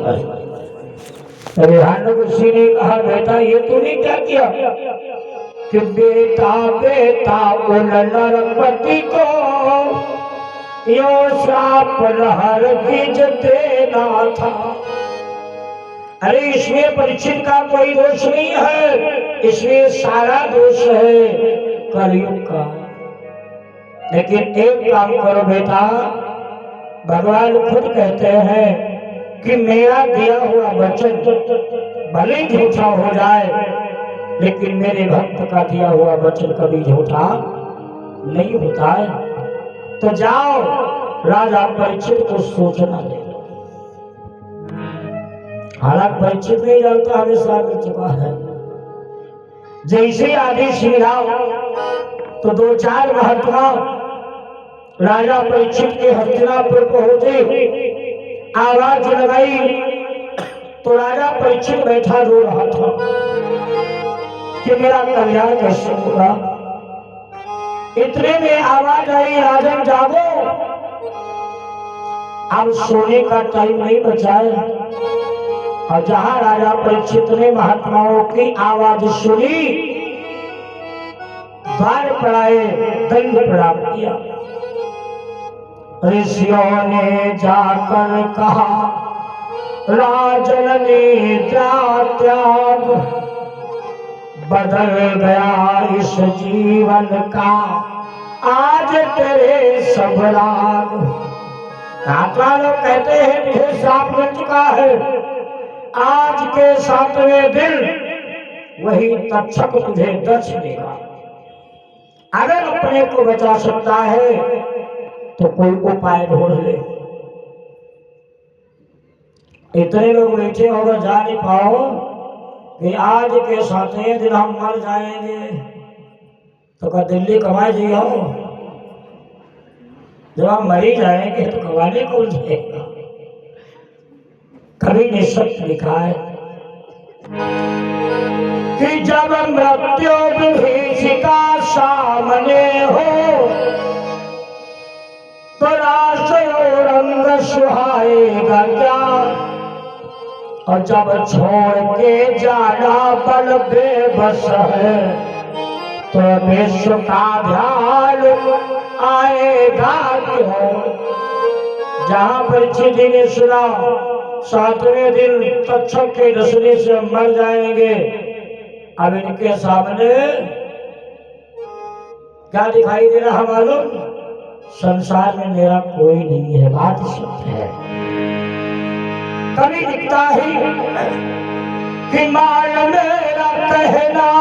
अरे ऋषि ने कहा बेटा ये तूने क्या किया कि बेटा बेटा उन नरपति को यो श्राप हर बीज देना था। अरे इसमें परीक्षित का कोई दोष नहीं है, इसमें सारा दोष है कलयुग का। लेकिन एक काम करो बेटा, भगवान खुद कहते हैं कि मेरा दिया हुआ वचन भले झूठा हो जाए, लेकिन मेरे भक्त का दिया हुआ वचन कभी झूठा नहीं होता है। तो जाओ राजा परीक्षित को सूचना दे। हालांकि परीक्षित नहीं जानता, हमेशा मिल चुका है। जैसे आदेश मिला तो 2-4 महात्मा राजा परीक्षित के हस्तिनापुर पहुंचे। आवाज लगाई तो राजा परीक्षित बैठा रो रहा था कि मेरा कल्याण कैसे होगा। इतने में आवाज आई, राजन जागो, अब सोने का टाइम नहीं बचा है। और जहां राजा परीक्षित ने महात्माओं की आवाज सुनी, द्वार पर आए, दंड प्रणाम किया। ऋषियों ने जाकर कहा राजन ने त्याग, बदल गया इस जीवन का आज तेरे सब राग। महात्मा लोग कहते हैं मुझे श्राप मिल चुका है, आज के 7वें दिन वही तक्षक तुझे दर्श देगा। अगर अपने को बचा सकता है तो कोई उपाय ढूंढ ले। इतने लोग बैठे होगा, जा नहीं पाओ कि आज के 7वें दिन हम मर जाएंगे, तो क्या दिल्ली कमाए जाओ? जब हम मरी जाएंगे तो कमाने कौन जाएगा? कवि ने सत्य लिखा है कि जब मृत्यु विभीषिका सामने हो तो राष्ट्र और रंग सुहाएगा क्या, और जब छोड़ के जाना बल बेबस है तो विश्व का ध्यान आएगा क्यों। जहां परीक्षित जी ने सुना 7वें दिन तक्षक के डसने से मर जाएंगे, अब इनके सामने क्या दिखाई दे रहा मालूम? संसार में मेरा कोई नहीं है, बात सत्य है। कभी दिखता ही कि मान मेरा कहना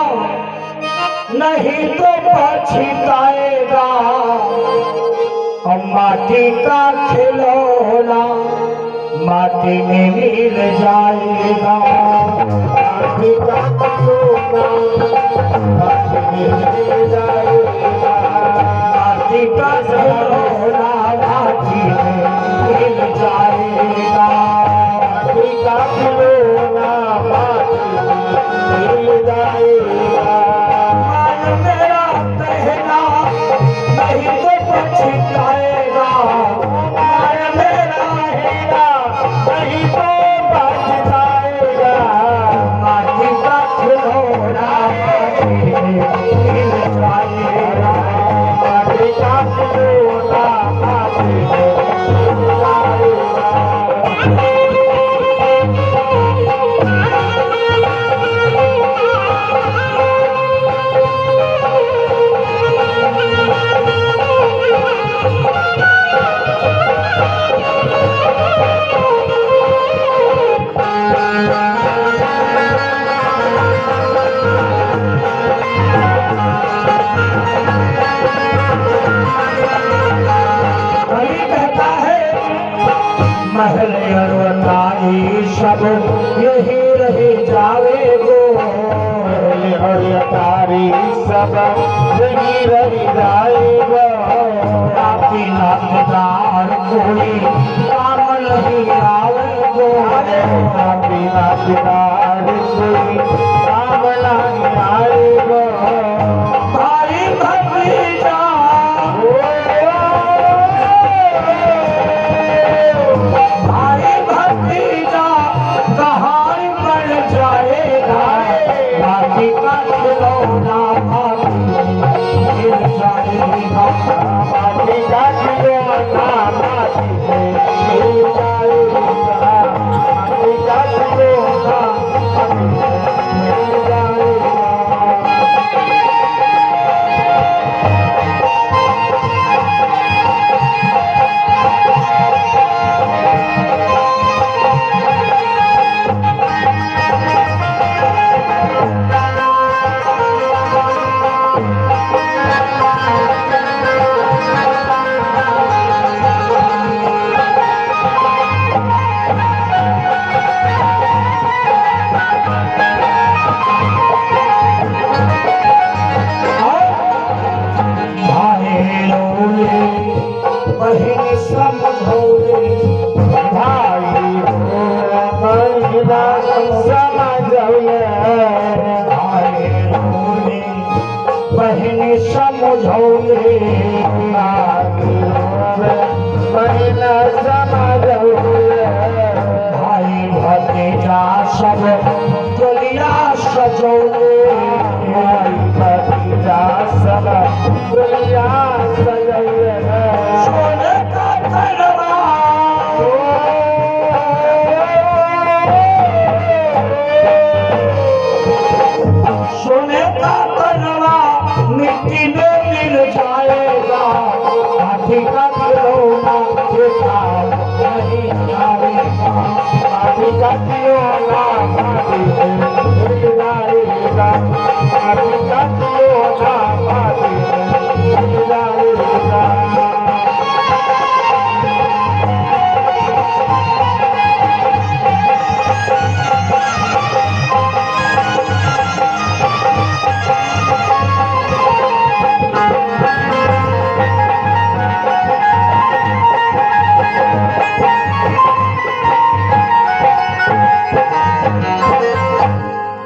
नहीं तो पछताएगा, और माटी का खिलौना माटी में मिल जाएगा। माटी का खिलौना माटी में मिल जाएगा, माटी का खिलौना माटी में मिल जाएगा, माटी का खिलौना माटी में मिल जाएगा। मान मेरा कहना नहीं तो पछताएगा, मान मेरा हेरा नहीं तो पछताएगा, माटी का खिलौना माटी में मिल जाएगा, माटी का खिलौना माटी में मिल जाएगा। महल अरवताई सब यही रही जावे गो, अरवतारी सब यही रही जाएगा। आपकी नाकदार कोई काम नहीं आवे गो, आपकी नाकदार कोई काम नहीं आएगा। भाई भतीजा भाई भतीजा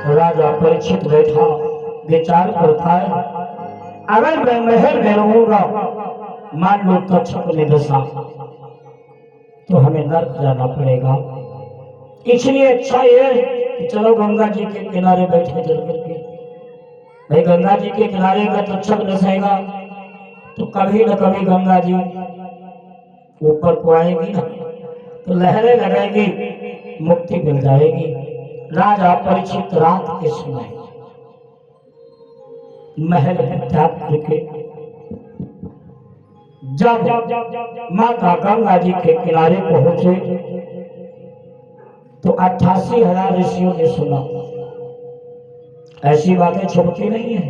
राजा परीक्षित बैठा विचार करता है, अगर मैं महल में रहूंगा, मान लो तक्षक ने दशा, तो हमें नर्क जाना पड़ेगा। इसलिए अच्छा ये कि चलो गंगा जी के किनारे बैठे चल करके। भाई गंगा जी के किनारे का तक्षक दसेगा तो कभी न कभी गंगा जी ऊपर को आएगी ना, तो लहरें लगेगी, मुक्ति मिल जाएगी। राजा परीक्षित रात के समय महल त्याग करके जब माता गंगा जी के किनारे पहुंचे तो 88,000 ऋषियों ने सुना। ऐसी बातें छुपती नहीं है।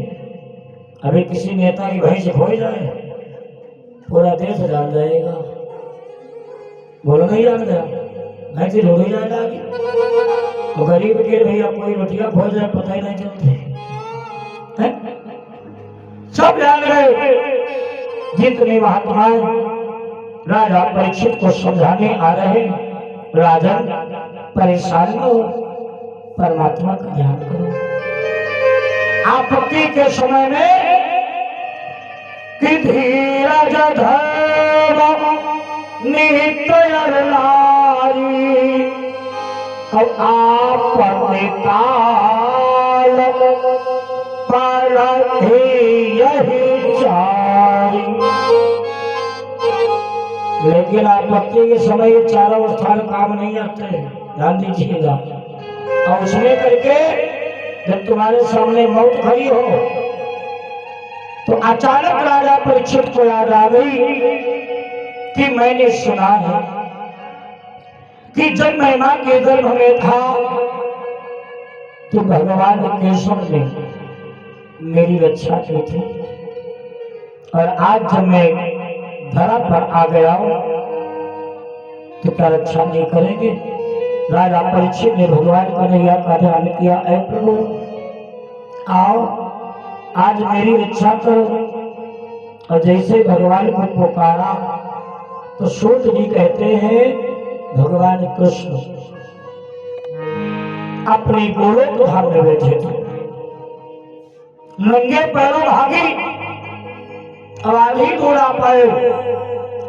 अभी किसी नेता की भैंस खो जाए पूरा देश जान जाएगा। बोलो नहीं जान गया, भैंस ढूंढी जाएगा। तो गरीब के भैया कोई रोटियां खो जाए पता ही नहीं चलती। सब जान गए। जितने महात्माएं राजा परीक्षित को समझाने आ रहे, राजन परेशान न हो, परमात्मा का ध्यान करो। आपत्ति के समय में कि धीरज धर्म नित्य नारी, अब आपत्ति काल पर यही चारी। लेकिन आपत्ति के समय ये चारों स्थान काम नहीं आते, ध्यान दीजिएगा। और उसमें करके जब तुम्हारे सामने मौत खड़ी हो तो अचानक राजा परीक्षित को याद आ गई कि मैंने सुना है कि जब मैं मां के गर्भ में था तो भगवान केशव ने मेरी रक्षा की थी, और आज जब मैं धरा पर आ गया हूं तो क्या रक्षा नहीं करेंगे। राजा परीक्षित ने भगवान कन्हैया का ध्यान किया, ऐ प्रभु आओ आज मेरी रक्षा करो। और जैसे भगवान को पुकारा तो सूत जी कहते हैं भगवान कृष्ण अपने गोलोक धाम में बैठे थे, नंगे पैरों भागी, आवाज ही तोड़ा पाए।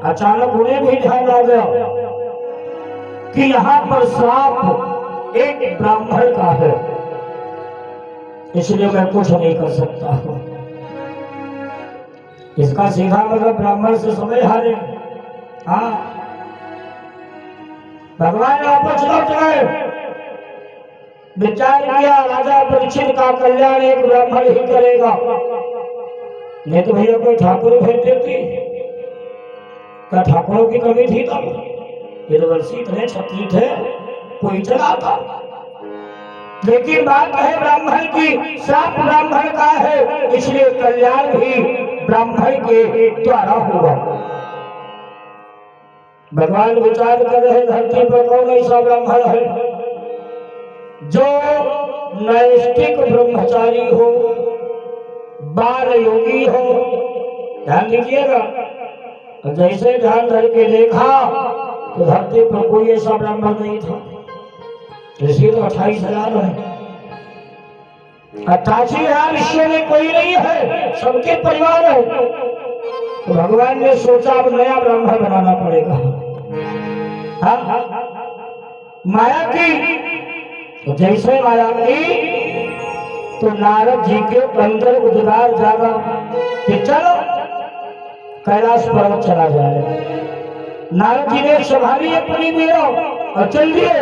अचानक उन्हें भी ध्यान आ गया कि यहाँ पर श्राप एक ब्राह्मण का है, इसलिए मैं कुछ नहीं कर सकता हूं। इसका सीधा मतलब ब्राह्मण से समय हारे। हाँ, भगवान वापस लौट गए। विचार किया राजा परीक्षित का कल्याण एक ब्राह्मण ही करेगा, नहीं तो भैया कोई ठाकुर भेज देती। क्या ठाकुरों की कमी थी तब? यूनिवर्सिटी थे, छत्री थे, कोई चलाता। लेकिन बात है ब्राह्मण की, श्राप ब्राह्मण का है, इसलिए कल्याण भी ब्राह्मण के द्वारा होगा। भगवान विचार कर रहे धरती पर कौन ऐसा ब्राह्मण है जो नैष्ठिक ब्रह्मचारी हो, बाल योगी हो। ध्यान दीजिएगा। जैसे ध्यान धर के देखा तो धरती पर कोई ऐसा ब्राह्मण नहीं था। इसलिए तो 28,000 है। 88,000 विश्व में कोई नहीं है, सबके परिवार है। तो भगवान ने सोचा अब नया ब्राह्मण बनाना पड़ेगा। हाँ? माया की, तो जैसे माया की तो नारद जी के अंदर उद्गार जागा कि चलो कैलाश पर्वत चला जाए। नारद जी ने संभाली अपनी मीरा और चल दिए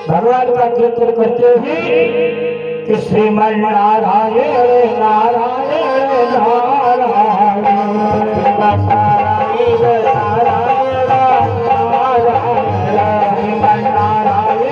भगवान का कीर्तन करते हुए कि श्रीमन नारायण नारायण नारायण नारायण नारायण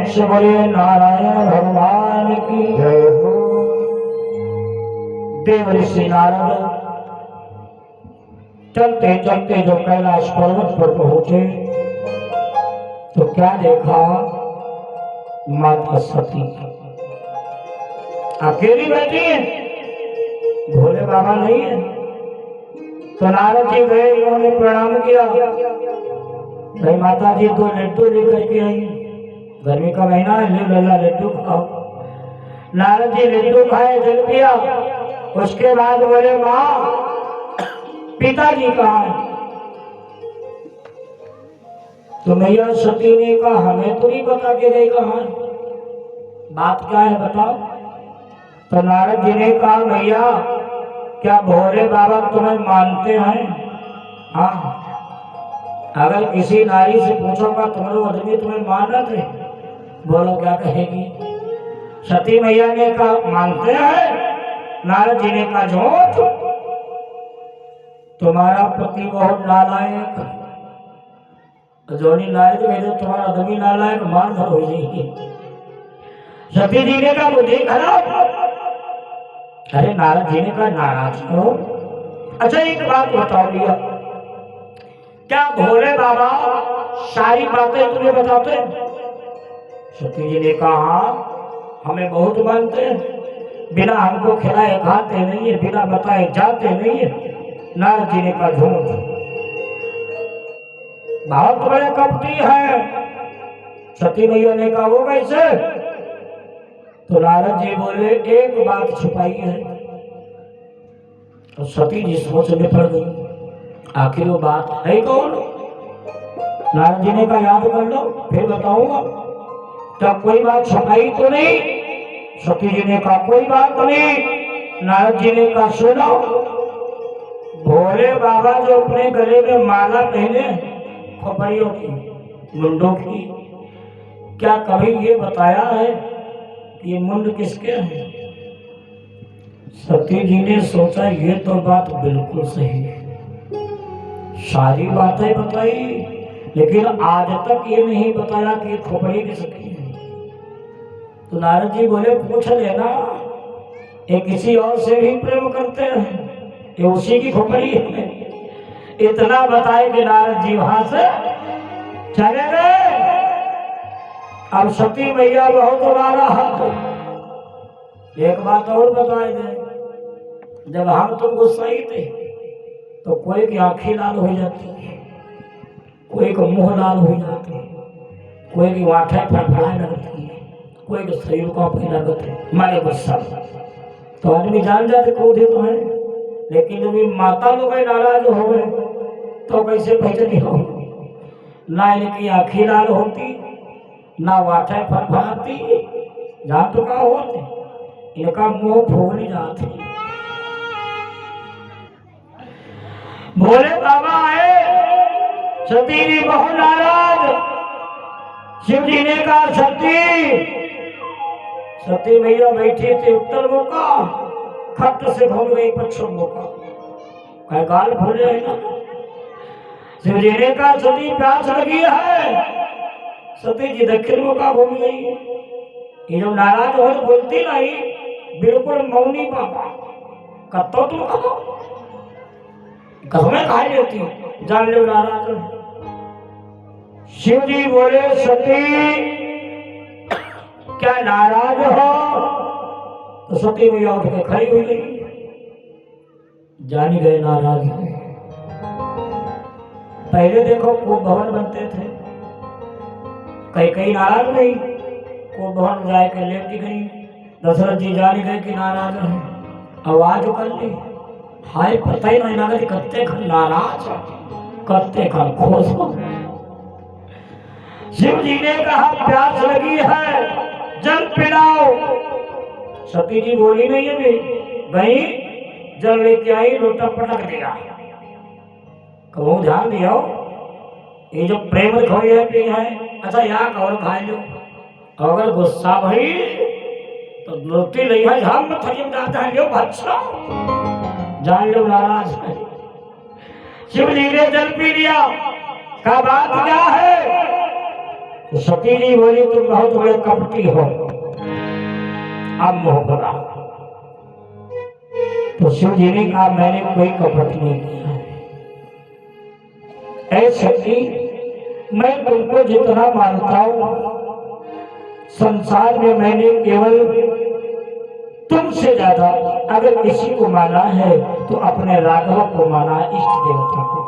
से बोले नारायण भगवान की जय हो। देव ऋषि नारद चलते चलते जो कैलाश पर्वत पर पहुंचे तो क्या देखा, माता सती अकेली बैठी है, भोले बाबा नहीं है। तो नारद जी गए, उन्होंने प्रणाम किया, भाई माता जी तो लड्डू लेकर के आई, गर्मी का महीना है, ले लल्ला लड्डू खाओ। नारद जी लड्डू खाए, जल पिया। उसके बाद बोले माँ पिताजी कहाँ है? तो मैया सती ने कहा हमें तो नहीं बता के गई कहाँ है, बात क्या है बताओ। तो नारद जी ने कहा मैया क्या भोले बाबा तुम्हें मानते हैं? हाँ, अगर किसी नारी से पूछोगा तुम्हारे आदमी तुम्हें मान रहे, बोलो क्या कहेगी? सती मैया ने कहा मानते हैं। नारद जी ने कहा झूठ, तुम्हारा पति बहुत नालायक, जोनी नारी तो तुम्हारा आदमी नालायक, मार धर हो जाएगी। सती जी ने कहा बुद्धि खराब। अरे नारद जी ने कहा नाराज हो। अच्छा एक बात बताओ भैया, क्या भोले बाबा सारी बातें तुम्हें बताते हैं? सती जी ने कहा हमें बहुत मानते हैं, बिना हमको खिलाए खाते नहीं है, बिना बताए जाते नहीं है। नारद जी ने कहा झूठ, बहुत बड़े कपटी है। सती मैया ने कहा वो कैसे? तो नारद जी बोले एक बात छुपाई है। तो सती जी सोचने पड़ गई, आखिर वो बात है कौन? नारद जी ने कहा याद कर लो फिर बताऊंगा। तब कोई बात छुपाई तो नहीं? सती जी ने कहा कोई बात नहीं। नारद जी ने कहा सुनो, भोले बाबा जो अपने गले में माला पहने खोपड़ियों की, मुंडों की, क्या कभी ये बताया है कि ये मुंड किसके हैं? सती जी ने सोचा ये तो बात बिल्कुल सही है, सारी बातें बताई लेकिन आज तक ये नहीं बताया कि खोपड़ी किसकी है। तो नारद जी बोले पूछ लेना, ये किसी और से भी प्रेम करते हैं, ये उसी की खोपड़ी है। इतना बताए कि नारद जी वहां से चले गए। अब सती मैया बहुत नाराज। एक बात और बताए दे, जब हम तुम गुस्साई थे तो कोई की आंखें लाल हो जाती, कोई का मुंह लाल हो जाती, कोई की आंखें फड़फड़ाने लगती, कोई के शरीर को फैला करते मारे गुस्सा। तो आदमी जान जाते क्रोधित तो है, लेकिन जब माता लोग नाराज हो गए तो कैसे पहचानी हो? ना इनकी आंखें लाल होती, ना वाठे फड़फड़ाती, जहाँ तो क्या होते, इनका मुंह फूल जाते। भोले बाबा आए, सती जी बहुत नाराज। शिव जी ने कहा सती मैया बैठी थी उत्तर मुखा, खट से घूम गई पश्चिम मुखा, कहीं गाल फूले है ना। शिव जी ने कहा सती प्यास लगी है। सती जी दक्षिण मुखा घूम गई। ये जो नाराज हो बोलती नहीं, बिल्कुल मौनी बाबा कत्तो तुम कहो हमें खा लेती, जान लो नाराज। शिव जी बोले सती क्या नाराज हो? तो सती मैया उठ के खड़ी हो गई, जान गए नाराज है। पहले देखो खूब भवन बनते थे, कई कई नाराज नहीं, खूब भवन जाए के लेट गई। दशरथ जी जान गए कि नाराज है, आवाज कर ली, हाय पता ही नहीं लगा कि कत्ते खन नाराज, कत्ते खन खुश हो। शिव जी ने कहा प्यास लगी है, जल पिलाओ। सती जी बोली नहीं है, गई जल लेके आई, लोटा पटक दिया। कहूँ ध्यान दियो, ये जो प्रेम खोए पी है, अच्छा यहाँ कौन खा लो, अगर गुस्सा भई तो लोटी नहीं है, हम थकीम जाता है, लो बच्चा जान लो नाराज है। शिव जी ने जल पी लिया, का बात क्या है? तो सती जी बोली तुम बहुत बड़े कपटी हो, अब मोह भरा। तो शिव जी ने कहा मैंने कोई कपट नहीं किया। ऐ सती, मैं तुमको जितना मानता हूं संसार में मैंने केवल तुमसे ज्यादा अगर किसी को माना है तो अपने राघव को माना, इष्ट देवता को।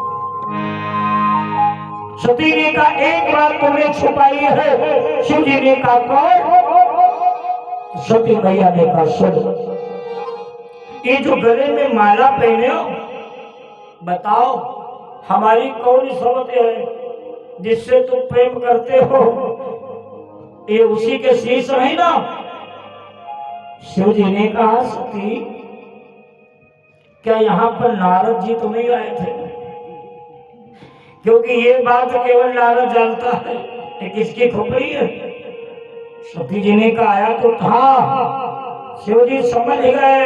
सती ने कहा एक बात तुमने छुपाई है। शिव जी ने कहा कौन? सती मैया ने कहा सुन, ये जो गले में माला पहने हो, बताओ हमारी कौन सोबत है जिससे तुम प्रेम करते हो? ये उसी के शीश है ना? शिव जी ने कहा सती, क्या यहाँ पर नारद जी तो नहीं आए थे? क्योंकि ये बात केवल नारद जानता है कि किसकी खोपड़ी है। सती जी ने कहा आया तो था। शिव जी समझ गए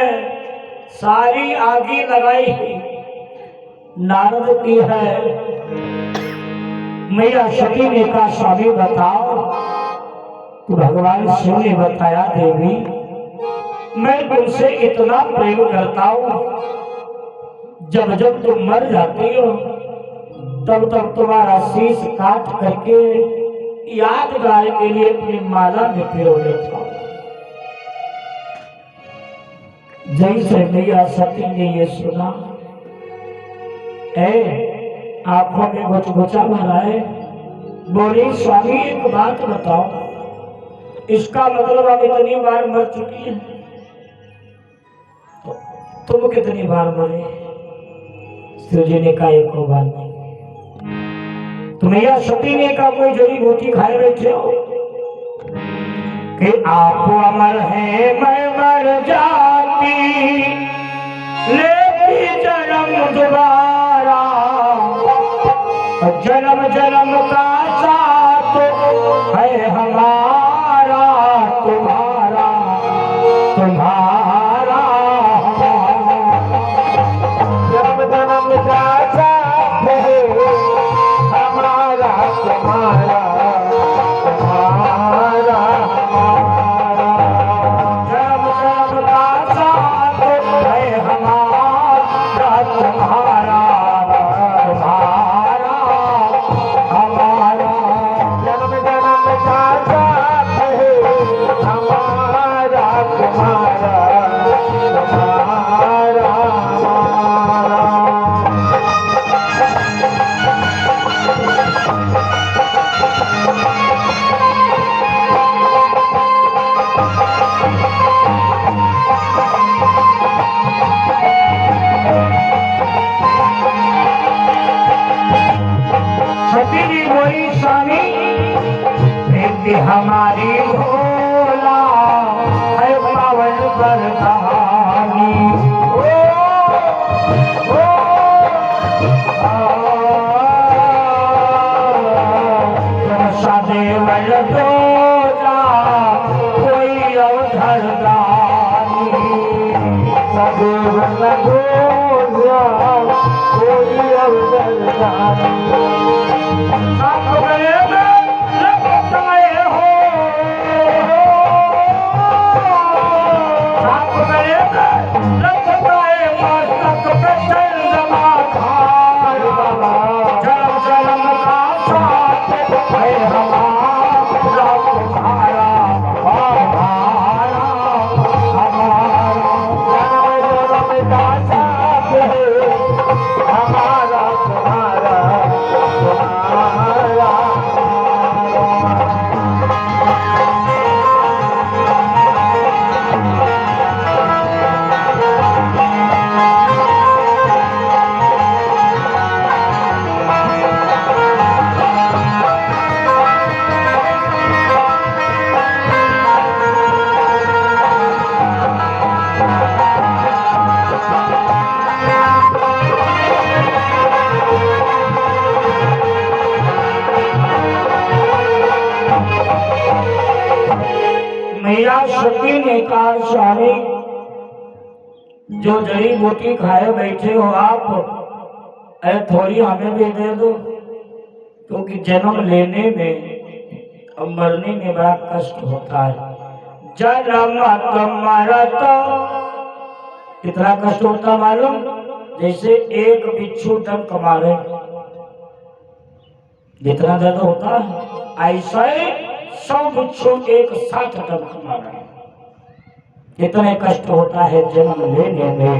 सारी आगी लगाई नारद की है। मैया सती ने कहा स्वामी बताओ। तो भगवान शिव ने बताया देवी मैं तुमसे इतना प्रेम करता हूं, जब जब तुम मर जाती हो तब तब तुम्हारा शीश काट करके यादगार के लिए अपनी माला में पिरो लेता हूं। जैसे मैया सती ने ये सुना, आंखों में घुचघुचा भरा है, बोली स्वामी एक बात बताओ, इसका मतलब आप इतनी बार मर चुकी है, तुम कितनी बार मरे? शिव जी ने कहा एक बार नहीं। तो मैया सती ने कहा कोई जड़ी बूटी खाए बैठे हो कि आप अमर है मैं मर जाती लेती जन्म दोबारा, जन्म जन्म का साथ है हमारा तुम्हारा तुम्हारा, जन्म जन्म का साथ है हमारा तुम्हारा तुम्हारा, जन्म जन्म का साथ है हमारा तुम्हारा तुम्हारा हमारा, जन्म जन्म का साथ है हमारा तुम्हारा तुम्हारा हमारा। सती जी बोली स्वामी प्रीति हमारी भोला है पावन बरदानी, सदेवल दो जा कोई अवधर दानी, सदेवल दो जा कोई अवधर दानी, आप गले में लपटाए हो, आप गले में लपटाए मस्तक पे चंद्रमा खार, जन्म जन्म का साथ है हमारा तुम्हारा हमारा हमारा, जन्म जन्म का साथ है हमारा तुम्हारा तुम्हारा। मैया सती ने कहा स्वामी जो जड़ी बूटी खाए बैठे हो आप, थोड़ी हमें भी दे दो, क्योंकि जन्म लेने में और मरने में बड़ा कष्ट होता है। जन्म मरत कितना कष्ट होता मालूम? जैसे एक बिच्छू डंक मारे जितना दर्द होता है, ऐसा 100 बिच्छू एक साथ डंक मारे। इतने कष्ट होता है जन्म लेने में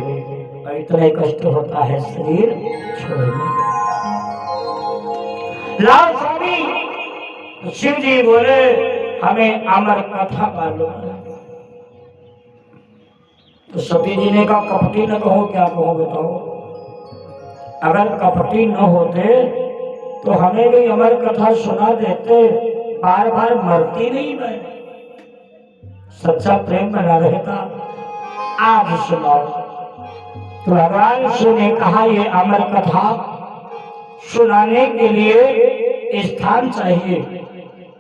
और इतने कष्ट होता है शरीर छोड़ने में। लाल स्वामी तो शिव जी बोले हमें अमर कथा मालूम है। तो सती जी ने कहा कपटी न कहो, क्या कहो बताओ? अगर कपटी न होते तो हमें भी अमर कथा सुना देते, बार बार मरती नहीं मैं, सच्चा प्रेम बना रहता। आज सुनाओ। तो भगवान शिव ने कहा ये अमर कथा सुनाने के लिए स्थान चाहिए,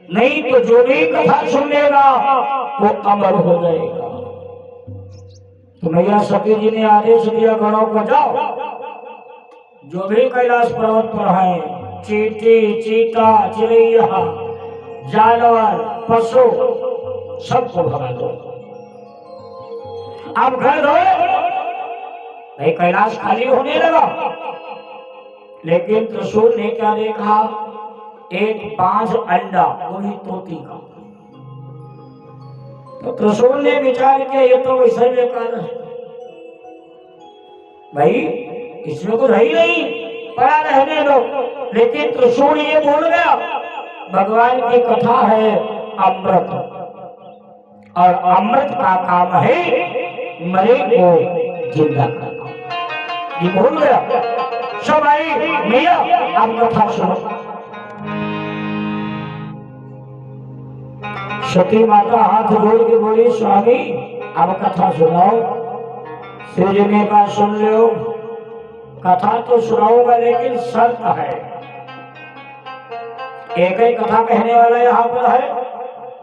नहीं तो जो भी कथा सुनेगा वो अमर हो जाएगा। तो मैया सती जी ने आदेश दिया गणों को जाओ, जो भी कैलाश पर्वत पर है, चींटी चीता चिड़ैया जानवर पशु सबको भगा दो। अब घर धोए भाई, कैलाश खाली होने लगा। लेकिन त्रिशूल ने क्या देखा? एक बांझ अंडा, वो भी तोती का। तो त्रिशूल ने विचार किया ये तो वैसे बेकार है भाई, इसमें कुछ है ही नहीं, पड़ा रहने दो। लेकिन त्रिशूल ये बोल गया भगवान की कथा है अमृत, और अमृत का काम है मरे को जिंदा करना। ये बोल गया। सब आई मैया आप कथा सुनो। सती माता हाथ जोड़ के बोली स्वामी आप कथा सुनाओ। शिव जी ने कहा सुन लो, कथा तो सुनाऊंगा लेकिन शर्त है। एक ही कथा कहने वाला यहाँ पर है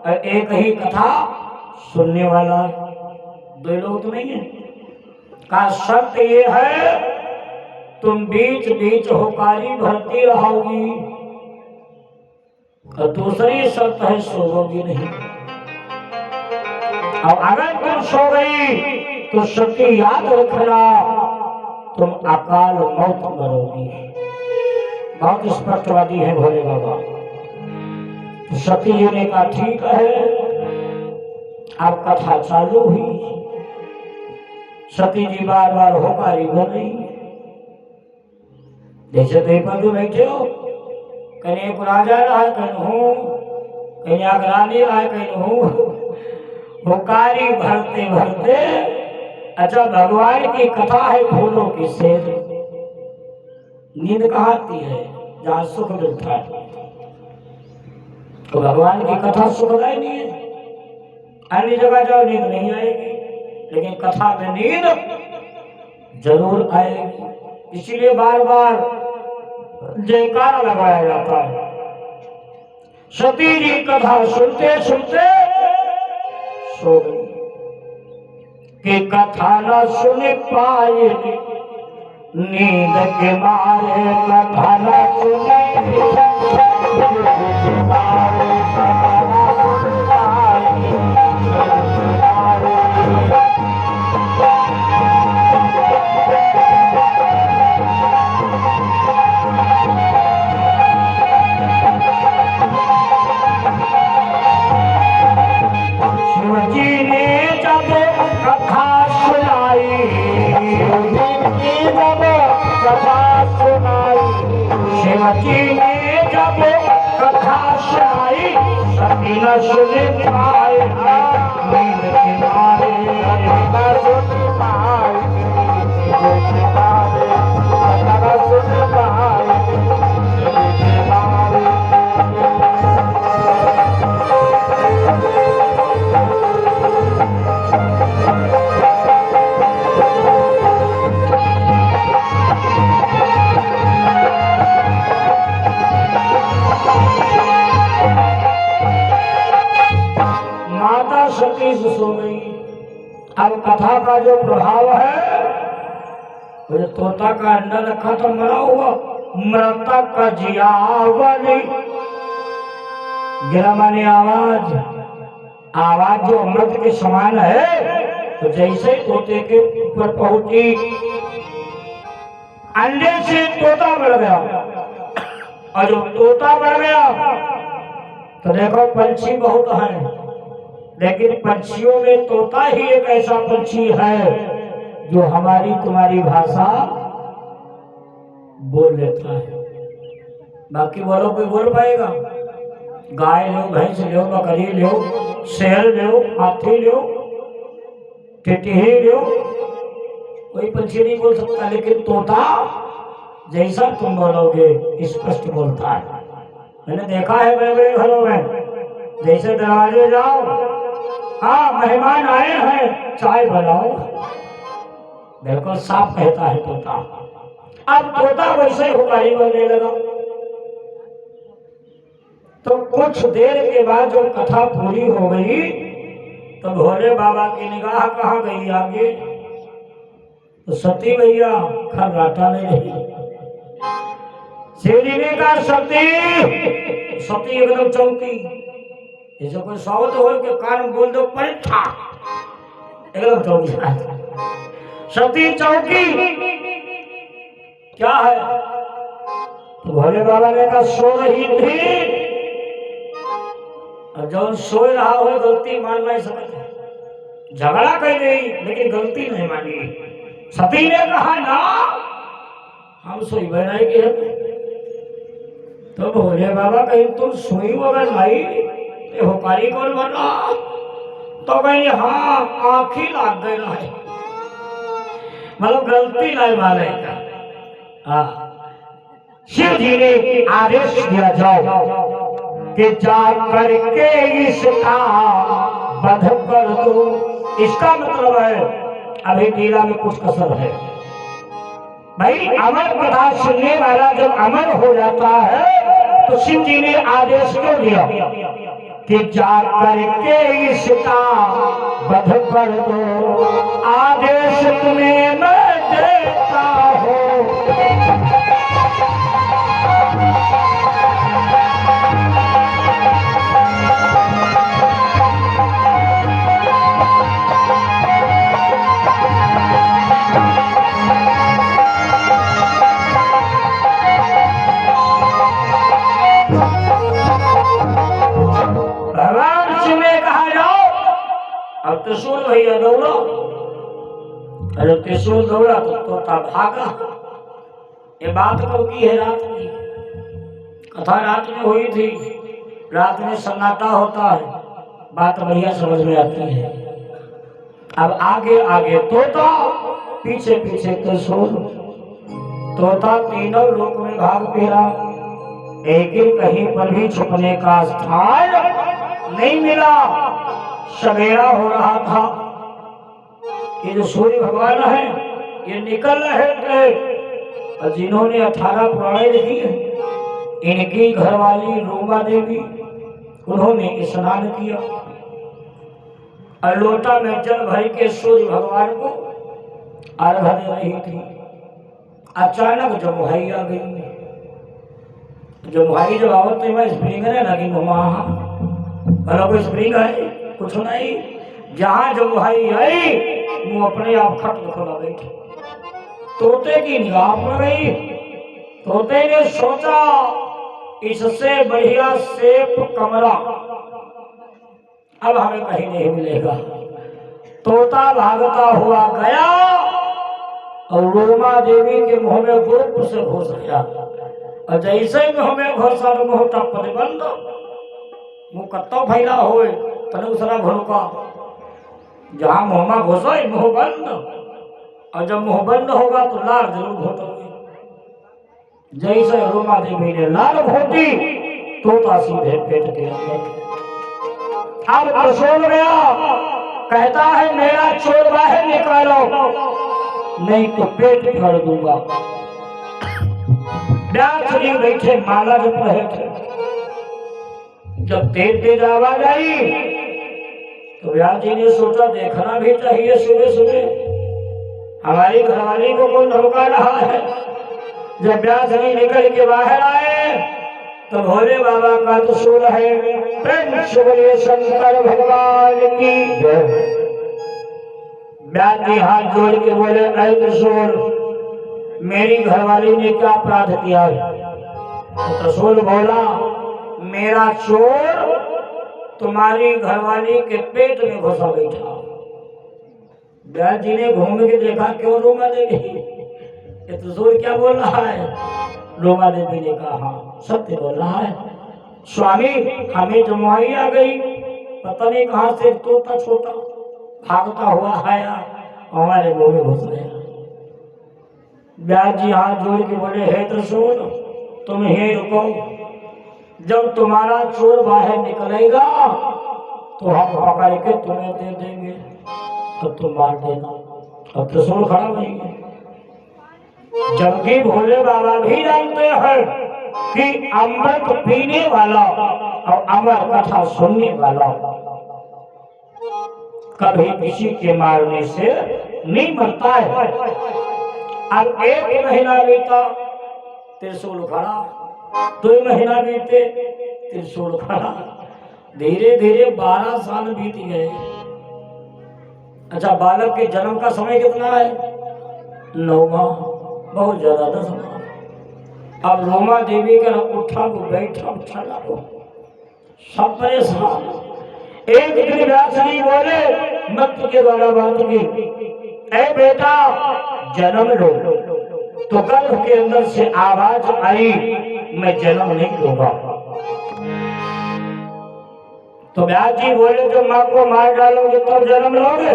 और एक ही कथा सुनने वाला, दो लोग तो नहीं है। का शर्त ये है तुम बीच बीच होकारी भरती रहोगी, और दूसरी शर्त है सोओगी नहीं। और अगर तुम सो गई तो सती याद रखना तुम अकाल मौत मरोगी। बहुत स्पष्टवादी है भोले बाबा। तो सती जी ने कहा ठीक है। अब कथा चालू हुई। सती जी बार बार होकारी भर रही, जैसे कहीं पर भी बैठे हो, कहीं एक राजा रहा है, कहीं हूँ, कहीं अग्रानी रहा है, कहीं हूँ, होकारी भरते भरते। अच्छा भगवान की कथा है फूलों की सेज, नींद कहाँ आती है? जहाँ सुख मिलता है। तो भगवान की कथा सुखदायी नहीं है। अन्य जगह जाओ नींद नहीं आएगी, लेकिन कथा में नींद जरूर आएगी। इसलिए बार बार जयकारा लगाया जाता है। सती जी कथा सुनते सुनते सो गई कि कथा न सुन पाए, नींद के मारे कथा न सुने, शिवजी ने जब कथा सुनाई, शिवजी ने जब कथा सुनाई, सती न सुन पाए, नींद के मारे न सुन पाए, नींद के मारे न सुन पाए, नींद के मारे। माता सती से सो गई। अब कथा का जो प्रभाव है, वो तोता का अंडा रखा था मरा हुआ, मृतक जियावली गिरा माने आवाज, आवाज जो अमृत के समान है। तो जैसे तोते के ऊपर पहुंची, अंडे से तोता बढ़ गया, और जो तोता बढ़ गया तो देखो पंछी बहुत हैं, लेकिन पंछियों में तोता ही एक ऐसा पंछी है जो हमारी तुम्हारी भाषा बोल लेता है। बाकी वालों कोई बोल पाएगा? गाय लो, भैंस लो, बकरी लो, शेर लो, हाथी लो, टिटही लो, कोई पंछी नहीं बोल सकता। लेकिन तोता जैसा तुम बोलोगे स्पष्ट बोलता है। मैंने देखा है बड़े बड़े घरों में, जैसे दरवाजे जाओ, हाँ मेहमान आए हैं चाय बनाओ, बिल्कुल साफ कहता है तोता। अब तोता वैसे ही हुकारी बोलने लगा। तो कुछ देर के बाद जब कथा पूरी हो गई तो भोले बाबा की निगाह कहाँ गई आगे? तो सती मैया खर्राटा नहीं रही। शिवजी ने कहा सती, सती एकदम चौकी, जैसे कोई सावत हो के कान बोल दो परीक्षा, एकदम चौकी। सती चौकी क्या है? तो भोले बाबा ने कहा सो रही थी, और जब सो रहा हो गलती मान नहीं सकते, झगड़ा कर गई लेकिन गलती नहीं मानी। सती ने कहा ना हम सोई बनाई के। तो भोले बाबा कहीं तुम सोई वगैरह भाई होकारी कौन बना? तो कहीं हाँ आँखी लाग गई है, मतलब गलती नहीं माने। शिव जी ने आदेश दिया जाओ कि जा करके इसका वध कर दो। इसका मतलब है अभी लीला में कुछ कसर है भाई। अमर कथा सुनने वाला जब अमर हो जाता है तो शिव जी ने आदेश क्यों दिया कि जा करके इसका वध कर दो। आदेश तुम्हें मैं देता हूँ, त्रिशूल भैया दौड़ा। अरे त्रिशूल दौड़ा तो तोता भागा। ये बात कब की है? रात की कथा रात में हुई थी। रात में सन्नाटा होता है, बात बढ़िया समझ में आती है। अब आगे आगे तोता, पीछे पीछे त्रिशूल। तोता तीनों लोक में भाग फेरा, लेकिन कहीं पर भी छुपने का स्थान नहीं मिला। सवेरा हो रहा था, ये जो सूर्य भगवान है ये निकल रहे थे, और जिन्होंने 18 पुराणे लिखी है इनकी घरवाली रूमा देवी, उन्होंने स्नान किया और लोटा में जल भर के सूर्य भगवान को अर्घ्य दे रही थी। अचानक जमुहाई आ गई। जमुहाई जब आवत तो मैं स्प्रिंग ने लगी वहां, भला कोई स्प्रिंग है कुछ नहीं। जहां जमुहाई आई वो अपने आप खट खुला बैठी। तोते की निगाह पड़ गई। तोते ने सोचा इससे बढ़िया सेफ कमरा अब हमें कहीं नहीं मिलेगा। तोता भागता हुआ गया और रूमा देवी के मुंह में गुरुप से घुस गया, और जैसे मुंह में घुसा तो मुंह टप बंद। मुंह कत्तो फैला होए तने उसरा भड़का, जहां मुंह में घुसो मुंह बंद, और जब मुंह बंद होगा तो लार जरूर घोटोगे। जैसे रूमा देवी ने लार घोटी, तोता सीधे पेट के अंदर। अब त्रिशूल गया, कहता है मेरा चोर बाहर निकालो, नहीं तो पेट फाड़ दूंगा। व्यास जी बैठे माला जप रहे थे। जब तेज तेज आवाज आई तो व्यास जी ने सोचा देखना भी चाहिए सुबह सुबह हमारी घरवाली को कौन धमका रहा है। जब व्यास जी निकल के बाहर आए तो भोले बाबा का त्रिशूल है। प्रेम से बोलिए शंकर भगवान की जय। व्यास जी हाथ जोड़ के बोले, ऐ त्रिशूल, मेरी घरवाली ने क्या अपराध किया है? तो त्रिशूल बोला, मेरा चोर तुम्हारी घरवाली के पेट में घुसा बैठा। व्यास जी ने घूम के देखा, क्यों रोमा देवी? ये त्रिशूल क्या बोल रहा है? रोमा देवी ने कहा, हाँ सत्य बोल रहा है स्वामी, हमें जमुआई आ गई, पता नहीं कहां से तोता छोटा भागता हुआ आया, हमारे मुंह में घुस गया। व्यास जी हाथ जोड़ के बोले, हे त्रिशूल, तुम ही रुको, जब तुम्हारा चोर बाहर निकलेगा तो हम पकड़ के तुम्हें दे देंगे, तो तुम मार देना। अब त्रिशूल खड़ा नहीं है, जबकि भोले बाबा भी जानते हैं कि अमृत पीने वाला और अमर कथा सुनने वाला कभी किसी के मारने से नहीं मरता है। अब 1 महीना बीता, त्रिशूल खड़ा, 2 महीना बीते, त्रिशूल खड़ा, धीरे धीरे 12 साल बीत गए। अच्छा, बालक के जन्म का समय कितना है? 9 माह, बहुत ज्यादा 10 माह। अब रोमा देवी का उठा वो बैठा चला वो सब परेशान। एक दिन व्यास जी बोले, मत के वाला बात की, ऐ बेटा जन्म लो। तो गर्भ के अंदर से आवाज आई, मैं जन्म नहीं लूंगा। तो व्यास जी बोले, जो माँ को मार डालोगे तब जन्म लोगे?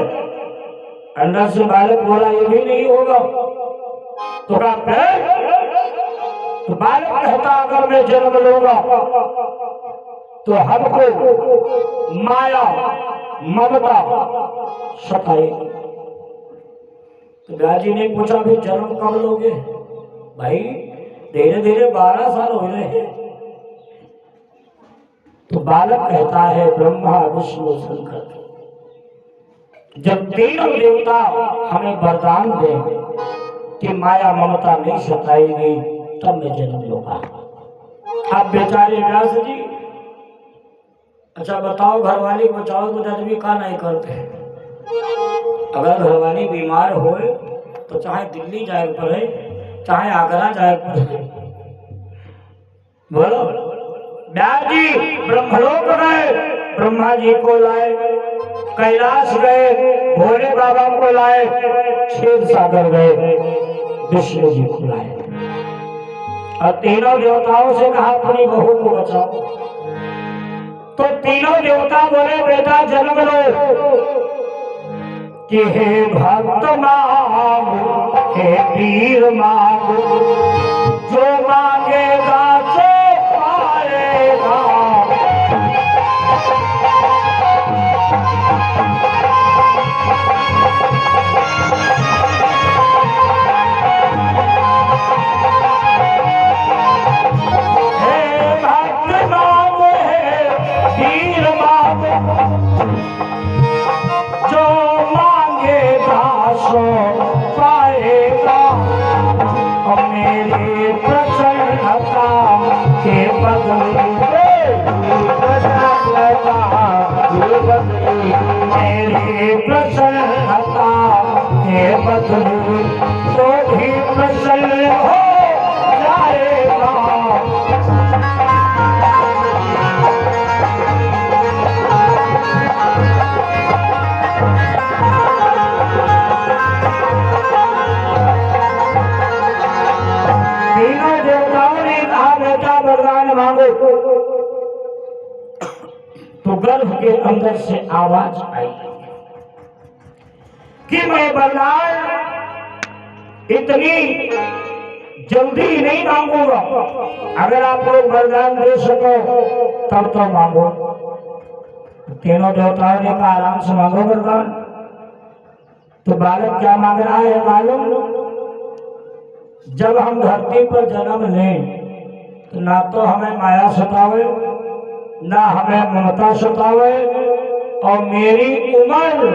अंदर से बालक बोला, ये भी नहीं होगा। तो कहा, तो बालक कहता, अगर मैं जन्म लूंगा तो हमको माया ममता सताएगी। तो व्यास जी ने पूछा, भी जन्म कब लोगे? भाई धीरे धीरे 12 साल हो रहे हैं। तो बालक कहता है, ब्रह्मा विष्णु शंकर, जब तीनों देवता हमें वरदान दें कि माया ममता नहीं सताएगी, तब मैं जन्म लूंगा। अब बेचारे व्यास जी, अच्छा बताओ, घरवाली बचाओ तो आदमी का नहीं करते। अगर घरवाली बीमार हो तो चाहे दिल्ली जाए पड़े, चाहे आगरा जाए पड़े। बोलो, व्यास जी ब्रह्मलोक गए, ब्रह्मा जी को लाए, कैलाश गए, भोले बाबा को लाए, क्षीर सागर गए, विष्णु जी को लाए, और तीनों देवताओं से कहा, अपनी बहू को बचाओ। तो तीनों देवता बोले, बेटा जन्म लो। कि हे भक्त मांगो, हे वीर मांगो, जो मांगेगा सो पाएगा। मेरी प्रसन्नता के बदले तो भी प्रसन्न हो जाएगा। तीनों देवताओं ने कहा, बेटा वरदान मांगो। तो गर्भ के अंदर से आवाज आई कि मैं वरदान इतनी जल्दी नहीं मांगूंगा, अगर आप लोग वरदान दे सको तब तो मांगो। तीनों देवताओं ने कहा, आराम से मांगो वरदान। तो बालक क्या मांग रहा है मालूम? जब हम धरती पर जन्म लें तो ना तो हमें माया सतावे, ना हमें ममता सतावे, और मेरी उम्र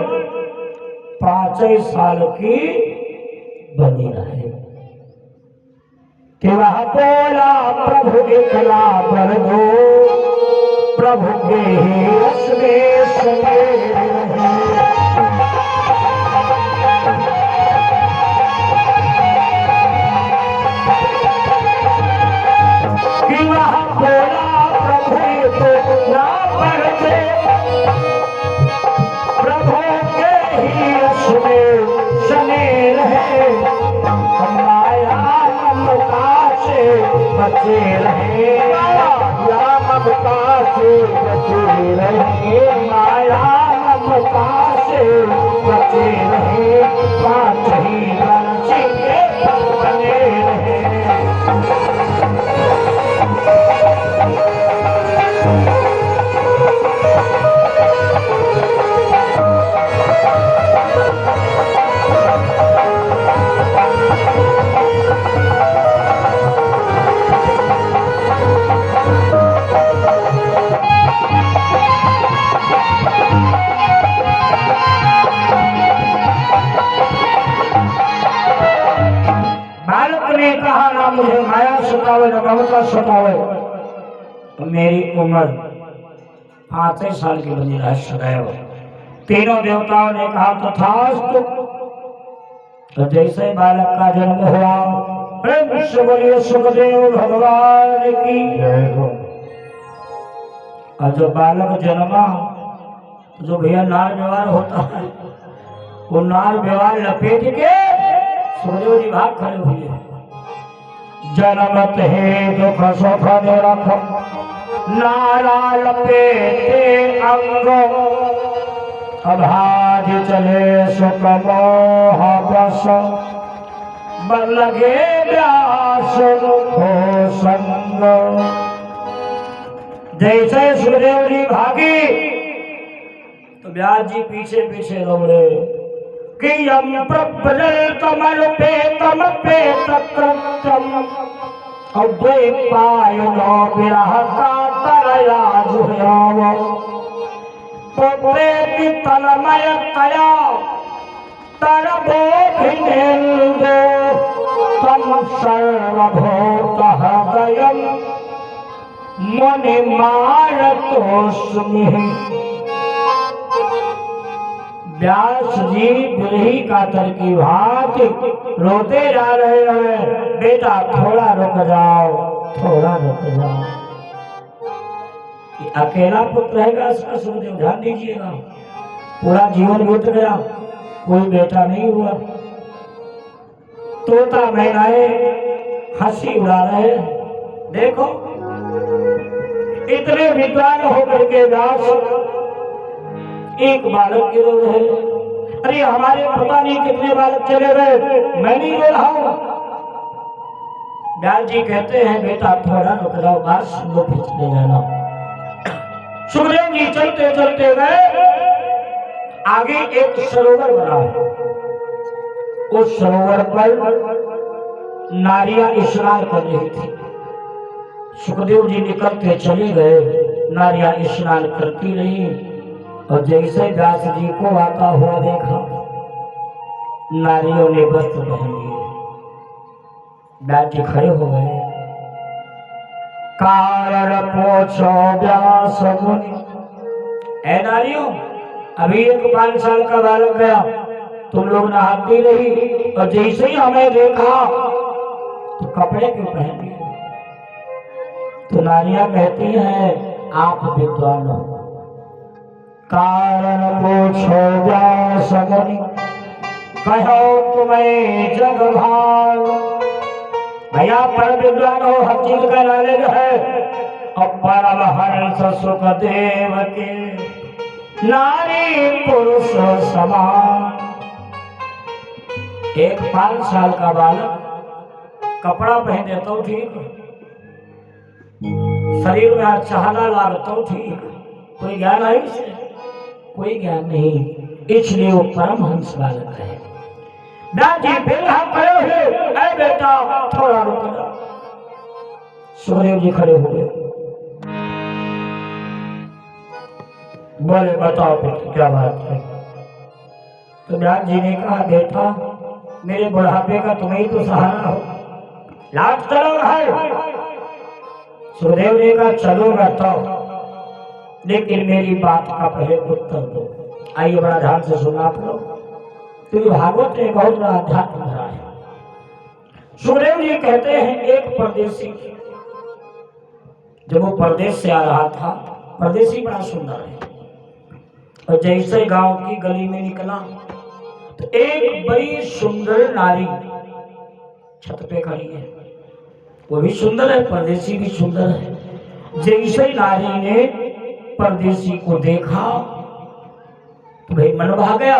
5 साल की बनी रहे। कि वह बोला प्रभु इतना कर दो, प्रभु के रस में सने कि वह बोला प्रभु तो ना पर दे, प्रभु के ही रस में सने रहे, माया ममता से बचे रहे, माया ममता से बचे रहे, माया ममता से बचे रहे, पाँच ही राशि के बने रहे। कहा ना मुझे माया सतावे न ममता सतावे, तो मेरी उम्र 5 साल की बनी रहे सदैव। तीनों देवताओं ने कहा तथास्तु। तो जैसे बालक का जन्म हुआ, प्रेम से बोलिए सुखदेव भगवान की जय हो। और जो बालक जन्मा, जो भैया नार व्यवहार होता है, वो नार व्यवहार लपेट के सुखदेव जी भाग खड़े हुए। जनमत है दुख सुख निरख, नारा लपेटे अंग, अभाज चले सुख मोह बस, बन लगे व्यास हो संग। जैसे सुखदेव जी भागी तो व्यास जी पीछे पीछे दौड़े कि यम प्रबल कमल पे तम पे तक्रम, और दे पायनो विरह का तरया जुह्याव, प्रेति तलमय तया तरबो भिनेन्दो, तम सर्वभूत हृदयम मुनि मारतोस्मि। व्यास जी बिरही कातर की भांति रोते जा रहे हैं, बेटा थोड़ा रुक जाओ, थोड़ा रुक जाओ। अकेला पुत्र रहेगा इसका सुखदेव ध्यान दीजिएगा, पूरा जीवन बीत गया, कोई बेटा नहीं हुआ। तोता मैनाए हंसी उड़ा रहे, देखो इतने विद्वान होकर के व्यास एक बालक के रो रहे। अरे हमारे पता नहीं कितने बालक चले गए, मैं नहीं रो रहा हूं। व्यास जी कहते हैं बेटा थोड़ा रुक जाओ, बात सुनो पिछले जाना। सुखदेव जी चलते चलते गए, आगे एक सरोवर बना है, उस सरोवर पर नारियां स्नान कर रही थी। सुखदेव जी निकलते चले गए, नारियां स्नान करती रही, और जैसे व्यास जी को आता हुआ देखा, नारियों ने वस्त्र पहन लिए, व्यास जी खड़े हो गए। कारण पूछो व्यास मुनि, ऐ नारियों, अभी एक 5 साल का बालक गया, तुम लोग नहाती रही, और जैसे ही हमें देखा तो कपड़े क्यों पहन लिए? तो नारियां कहती हैं आप विद्वान हो। कारण पूछो व्यास मुनि, कहो तुम्हें जग भाल। भैया पर विद्वान हो, हर चीज का नॉलेज है, और परमहंस सुखदेव के नारी पुरुष समान। एक 5 साल का बालक कपड़ा पहने तो ठीक, शरीर में चहला लाग तो ठीक, कोई ज्ञान है इसे? कोई ज्ञान नहीं, इसलिए वो परमहंस बालक है। दादी फिर हम खड़े हुए, अरे बेटा थोड़ा रुक जा। सुखदेव जी खड़े हुए, बोले बताओ बेटा क्या बात है? तो व्यास जी ने कहा बेटा मेरे बुढ़ापे का तुम्हें तो सहारा हो, लाख तरंग है, सुखदेव ने कहा चलोगा तो, लेकिन मेरी बात का पहले उत्तर दो। आइए बड़ा ध्यान से सुनना आप लोग, क्योंकि भागवत में बहुत बड़ा अध्यात्म भरा है। सुखदेव जी कहते हैं एक परदेसी जब वो परदेश से आ रहा था, परदेसी बड़ा सुंदर है, और जैसे गांव की गली में निकला तो एक बड़ी सुंदर नारी छत पे खड़ी है। वो भी सुंदर है, परदेसी भी सुंदर है। जैसे नारी ने परदेसी को देखा तो भाई मन भाग गया।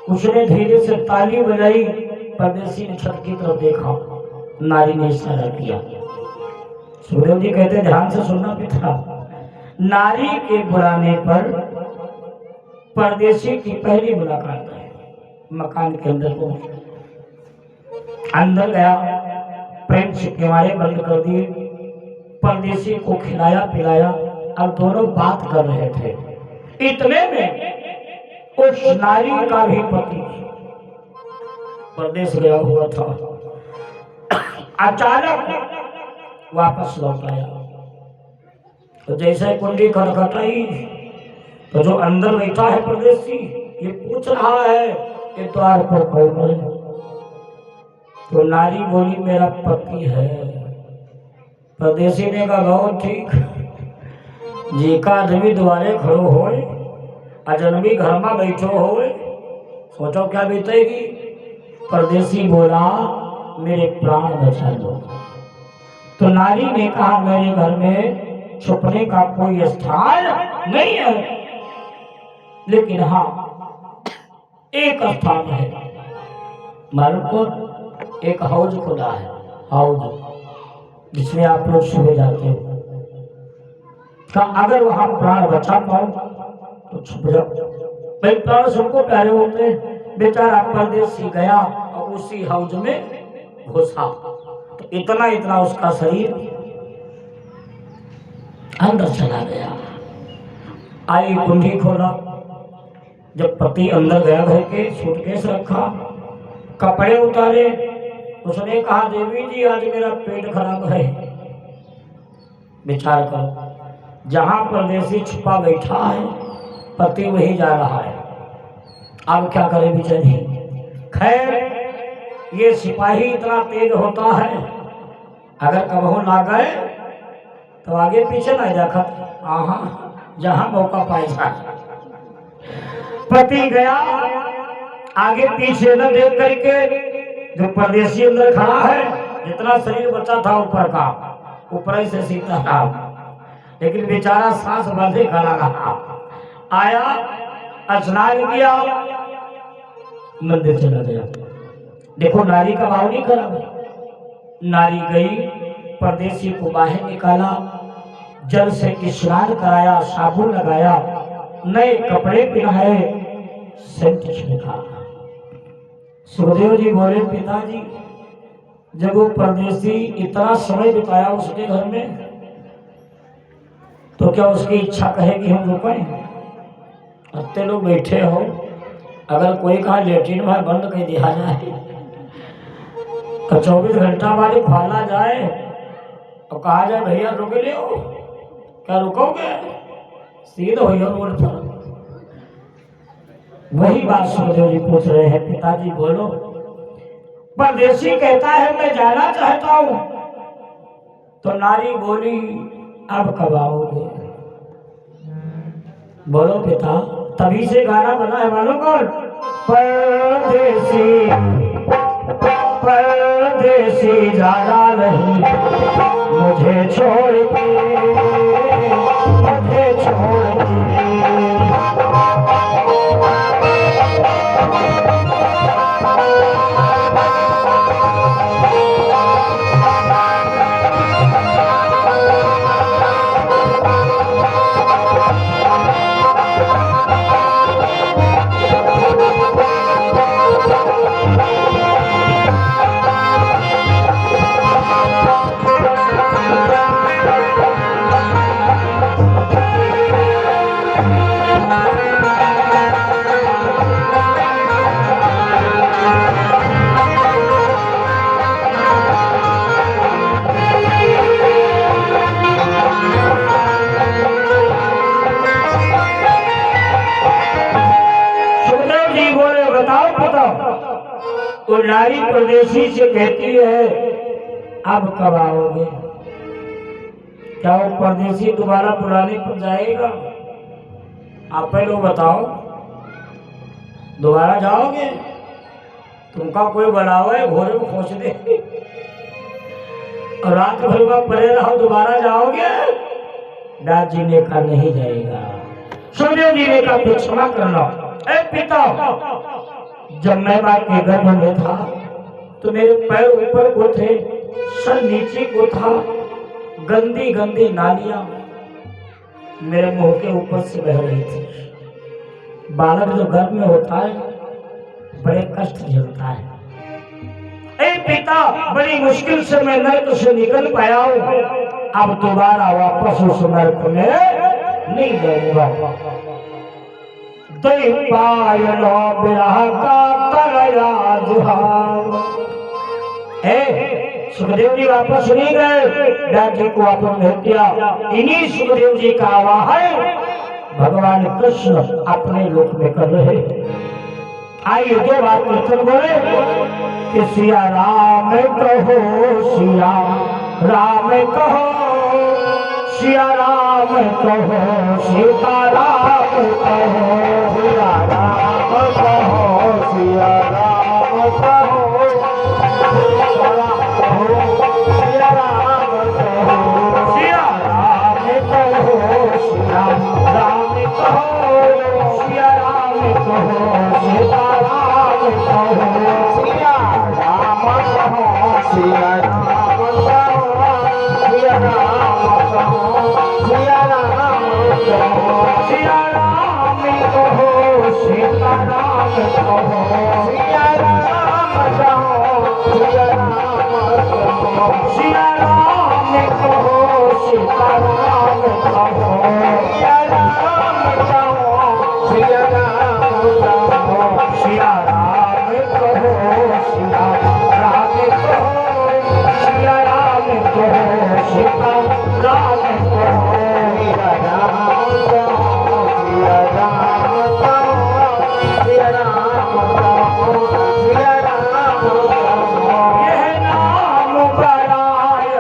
उसने धीरे से ताली बजाई, परदेसी ने छत की तरफ देखा, नारी ने इशारा किया। सुखदेव जी कहते ध्यान से सुनना पिता, नारी के बुलाने पर परदेसी की पहली मुलाकात है। मकान के अंदर पहुंच, अंदर गया, प्रेम से किवाड़े बंद कर दिए, परदेसी को खिलाया पिलाया, अब दोनों बात कर रहे थे। इतने में उस नारी का भी पति परदेश गया हुआ था, अचानक वापस लौट आया। तो जैसे कुंडी खटखटाई तो जो अंदर बैठा है परदेसी, ये पूछ रहा है कि द्वार पर कौन है? तो नारी बोली मेरा पति है। परदेसी ने कहा बहुत ठीक, जी का आदमी द्वारे खड़ो हो, अजनबी घर में बैठो हो, सोचो क्या बीतेगी। परदेसी बोला मेरे प्राण बचा दो। तो नारी ने कहा मेरे घर में छुपने का कोई स्थान नहीं है, लेकिन हाँ एक स्थान है, मालूम को एक हौज खुला है, हौज जिसमें आप लोग सुबह जाते हो। अगर वहां प्राण बचा पाओ तो छुप जाओ। भाई प्राण सबको प्यारे होते हैं। बेचारा परदेसी गया और उसी हौज में घुसा, तो इतना इतना उसका शरीर अंदर चला गया। आई कुंडी खोला, जब पति अंदर गया घर के, सूटकेस रखा, कपड़े उतारे, उसने कहा देवी जी आज मेरा पेट खराब है, विचार करो। जहां परदेसी छुपा बैठा है, पति वही जा रहा है, अब क्या करे बेचारी। खैर ये सिपाही इतना तेज होता है, अगर कबहू ना गए तो आगे पीछे ना देखा, जहां मौका पाए जाए। पति गया, आगे पीछे न देख करके, जो परदेसी अंदर खड़ा है, जितना शरीर बचा था ऊपर का, ऊपर से सीता था, लेकिन बेचारा सांस बांधे खड़ा रहा। आया, स्नान किया, मंदिर चला गया। देखो नारी का भाव नहीं खराब है। नारी गई, परदेसी को बाहर निकाला, जल से स्नान कराया, साबुन लगाया, नए कपड़े पहनाए, सेंट छिड़का। सुखदेव जी बोले पिताजी जब वो परदेसी इतना समय बिताया उसके घर में, तो क्या उसकी इच्छा कहेगी हम रुकें? इतने लोग बैठे हो, अगर कोई कहा लेट्रिन में बंद कर दिया जाए तो 24 घंटा बाद खोला जाए और कहा जाए भैया रुक ले, क्या रुकोगे? सीध हो रोड पर। वही बात सुखदेव जी पूछ रहे हैं, पिताजी बोलो। परदेसी कहता है मैं जाना चाहता हूं, तो नारी बोली अब कब आओगे? बोलो पिता। तभी से गाना बना है, मालूम कौन? परदेसी परदेसी जाना नहीं मुझे छोड़ के, मुझे छोड़ के। वो नारी परदेसी से कहती है अब कब आओगे? क्या वो परदेसी दोबारा पुराने पर जाएगा? आप पहले बताओ, दोबारा जाओगे? तुमका कोई बुलावा है घोड़े को खोज दे और रात भर में पड़े रहो, दोबारा जाओगे? दाद जी ने कहा नहीं जाएगा। सुखदेव जी ने कहा फिर क्षमा कर लो। ए पिता, जब मैं मां के गर्भ में था तो मेरे पैर ऊपर को थे, सर नीचे को था, गंदी गंदी नालियां मेरे मुंह के ऊपर से बह रही थी। बालक जो गर्भ में होता है बड़े कष्ट झेलता है। ए पिता, बड़ी मुश्किल से मैं नरक से निकल पाया हूं, अब दोबारा वापस उस नरक में नहीं जाऊंगा। पायलो बिरह का तरया जुहार। सुखदेव जी वापस नहीं गए, दाद जी को वापस भेज दिया। इन्हीं सुखदेव जी का आवाहन भगवान कृष्ण अपने लोक में कर रहे। आइए दो बात कीर्तन बोले कि सिया राम कहो, सिया राम कहो, सिया राम कहो, सीता राम कहो, सिया राम कहो, सिया राम कहो, सिया राम कहो, सिया राम कहो, सिया राम कहो, सिया राम कहो, सिया राम कहो, सीता राम कहो, सिया राम कहो, सिया राम कहो, सिया राम कहो, सिया राम कहो, सिया राम कहो, सीता राम कहो, सिया राम कहो, सिया राम कहो, सिया राम कहो, सीता राम कहो, सिया राम कहो, सिया राम कहो, सिया राम कहो, सिया राम कहो, सिया राम कहो, सीता राम कहो, सिया राम कहो, सिया राम कहो, सिया राम कहो, सिया राम कहो। यह नाम बड़ाई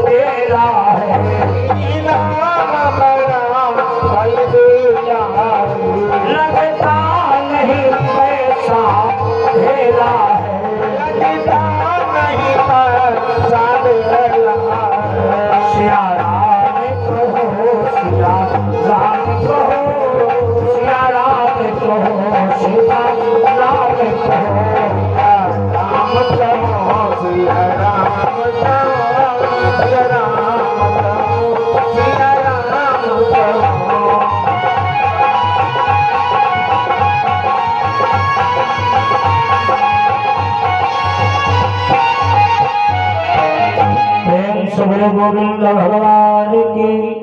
तेरा है, नाम बड़ा बलदेया है, लगता नहीं पैसा तेरा है, लगता नहीं पैसा तेरा है। सिया राम कहो, सिया राम कहो, सिया राम कहो, सीता राम कहो, राम कहो, सिया राम कहो, सिया राम कहो, सिया राम कहो। प्रेम से बोलो गोविंद भगवान की।